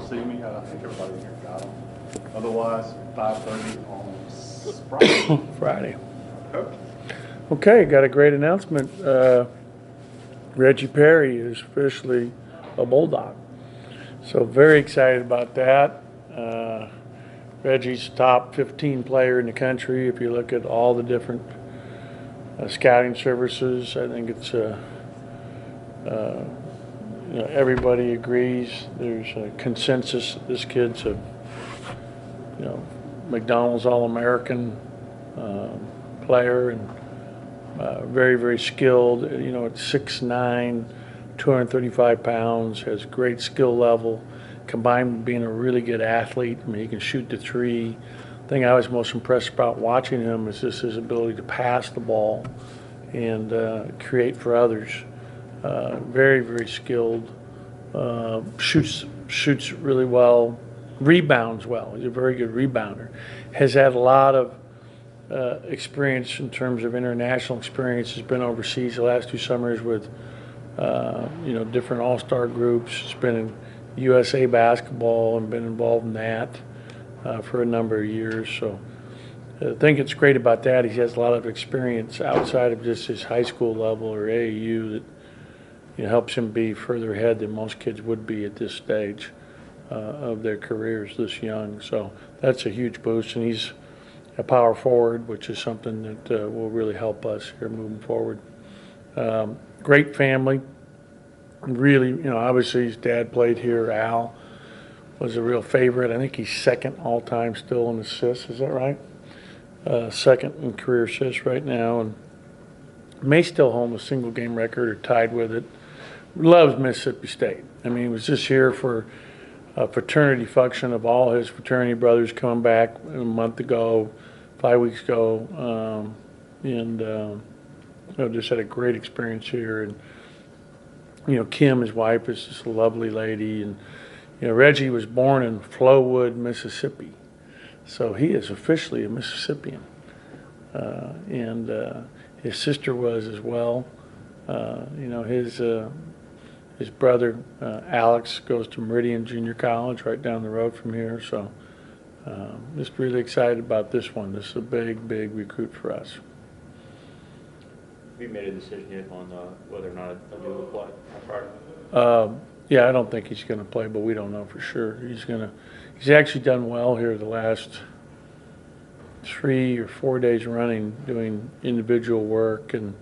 see me. I think everybody here got them. Otherwise, 5:30 on Friday. Friday. Coach. Okay, got a great announcement. Reggie Perry is officially a Bulldog. So very excited about that. Reggie's top 15 player in the country. If you look at all the different scouting services, I think it's everybody agrees. There's a consensus that this kid's a McDonald's All-American player and very, very skilled. At 6'9", 235 pounds, has great skill level, combined with being a really good athlete. I mean, he can shoot the three. The thing I was most impressed about watching him is just his ability to pass the ball and create for others. Very, very skilled. Shoots really well. Rebounds well. He's a very good rebounder. Has had a lot of experience in terms of international experience. Has been overseas the last 2 summers with different all-star groups. Has been in USA basketball and been involved in that for a number of years. So I think it's great about that. He has a lot of experience outside of just his high school level or AAU that helps him be further ahead than most kids would be at this stage of their careers this young. So that's a huge boost, and he's a power forward, which is something that will really help us here moving forward. Great family. Really, obviously his dad played here. Al was a real favorite. I think he's second all-time still in assists. Is that right? Second in career assists right now, and may still hold a single-game record or tied with it. Loves Mississippi State. I mean, he was just here for a fraternity function of all his fraternity brothers coming back a month ago, 5 weeks ago, just had a great experience here. And Kim, his wife, is just a lovely lady, and Reggie was born in Flowood, Mississippi, so he is officially a Mississippian, and his sister was as well. His brother Alex goes to Meridian Junior College right down the road from here, so just really excited about this one. This is a big, big recruit for us. Have you made a decision yet on whether or not Adu will play on Friday? Yeah, I don't think he's going to play, but we don't know for sure. He's actually done well here the last 3 or 4 days running, doing individual work and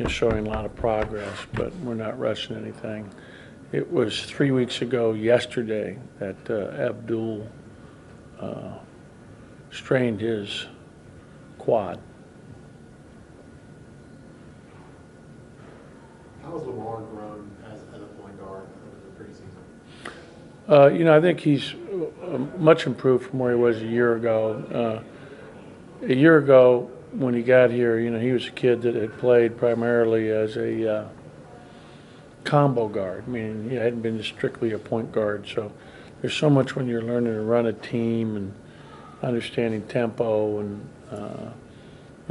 showing a lot of progress, but we're not rushing anything. It was 3 weeks ago yesterday that Abdul strained his quad. How has Lamar grown as a point guard over the preseason? I think he's much improved from where he was a year ago. A year ago, when he got here, he was a kid that had played primarily as a combo guard. I mean, he hadn't been strictly a point guard. So there's so much when you're learning to run a team and understanding tempo and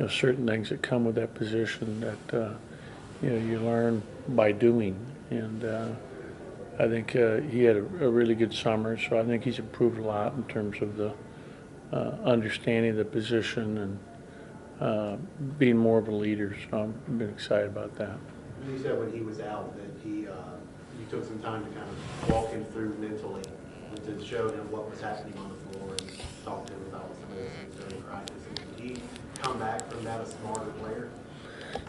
certain things that come with that position that you learn by doing. And I think he had a really good summer. So I think he's improved a lot in terms of the understanding of the position and being more of a leader. So I've been excited about that. You said when he was out that you took some time to kind of walk him through mentally and to show him what was happening on the floor and talk to him about some of those things during practice. And did he come back from that a smarter player?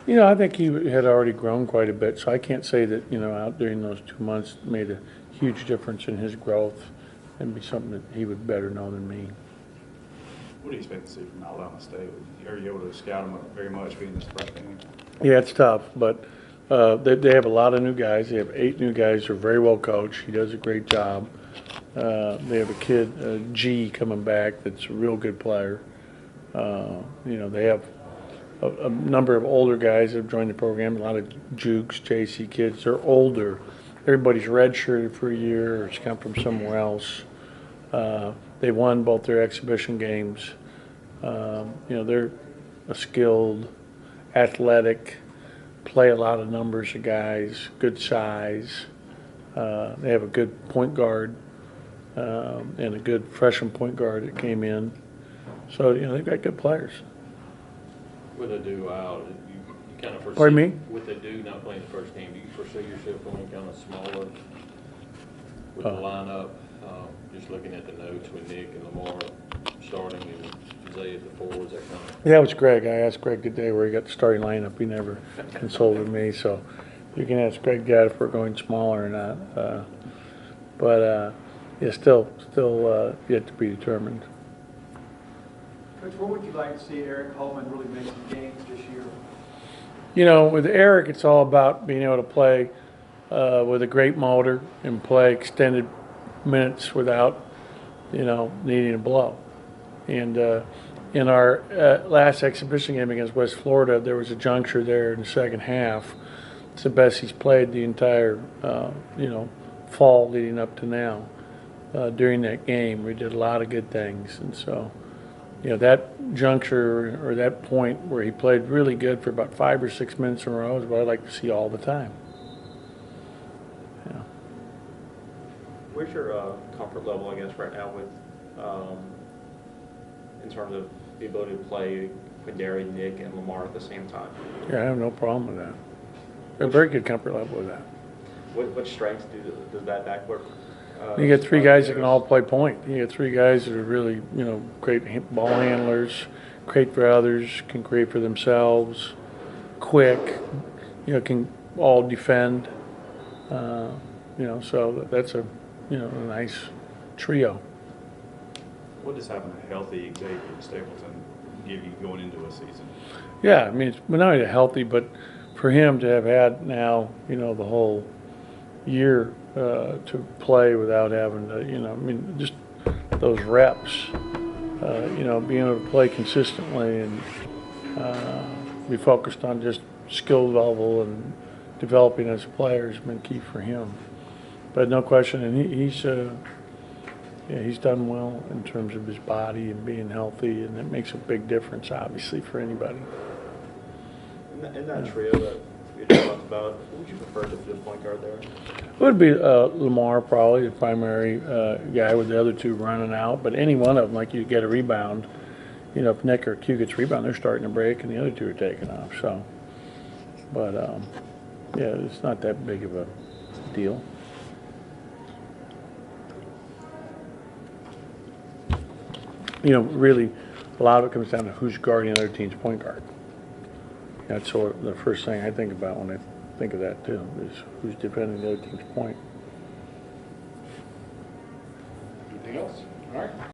I think he had already grown quite a bit, so I can't say that, out during those 2 months made a huge difference in his growth. It'd be something that he would better know than me. What do you expect to see from Alabama State? Are you able to scout them very much being this first game? Yeah, it's tough, but they have a lot of new guys. They have 8 new guys who are very well coached. He does a great job. They have a kid, G, coming back that's a real good player. They have a number of older guys that have joined the program, a lot of Jukes, JC kids. They're older. Everybody's redshirted for a year or has come from somewhere else. They won both their exhibition games. They're a skilled, athletic, play a lot of numbers of guys, good size. They have a good point guard and a good freshman point guard that came in. So, they've got good players. With a due out, you kind of foresee. Pardon me? With the due not playing the first game, do you foresee yourself going kind of smaller with the lineup? Just looking at the notes with Nick and Lamar starting and Zay at the forwards, that kind of. Yeah, it was Greg. I asked Greg today where he got the starting lineup. He never consulted me, so you can ask Greg that if we're going smaller or not. But yeah, still yet to be determined. Coach, where would you like to see Eric Holman really make some games this year? With Eric, it's all about being able to play with a great motor and play extended minutes without, needing a blow. And in our last exhibition game against West Florida, there was a juncture there in the second half. It's the best he's played the entire, fall leading up to now. During that game, we did a lot of good things. And so, that juncture or that point where he played really good for about 5 or 6 minutes in a row is what I like to see all the time. Yeah. Where's your comfort level, I guess, right now with, in terms of the ability to play Quindary, Nick, and Lamar at the same time? Yeah, I have no problem with that. A very good comfort level with that. What strengths does that backcourt? You get 3 guys that can all play point. You get 3 guys that are really, great ball handlers, great for others, can create for themselves, quick, can all defend. So that's a nice trio. What does having a healthy Xavier Stapleton give you going into a season? Yeah, I mean, it's not only healthy, but for him to have had now, the whole year to play without having to, just those reps, being able to play consistently and be focused on just skill level and developing as a player has been key for him. But no question, and he's done well in terms of his body and being healthy, and that makes a big difference, obviously, for anybody. In that trio that you talked about, who would you prefer to be the point guard there? It would be Lamar, probably, the primary guy with the other 2 running out. But any one of them, like you get a rebound, if Nick or Q gets a rebound, they're starting to break, and the other 2 are taking off. So, but, yeah, it's not that big of a deal. Really, a lot of it comes down to who's guarding the other team's point guard. That's sort of the first thing I think about when I think of that, too, is who's defending the other team's point. Anything else? All right.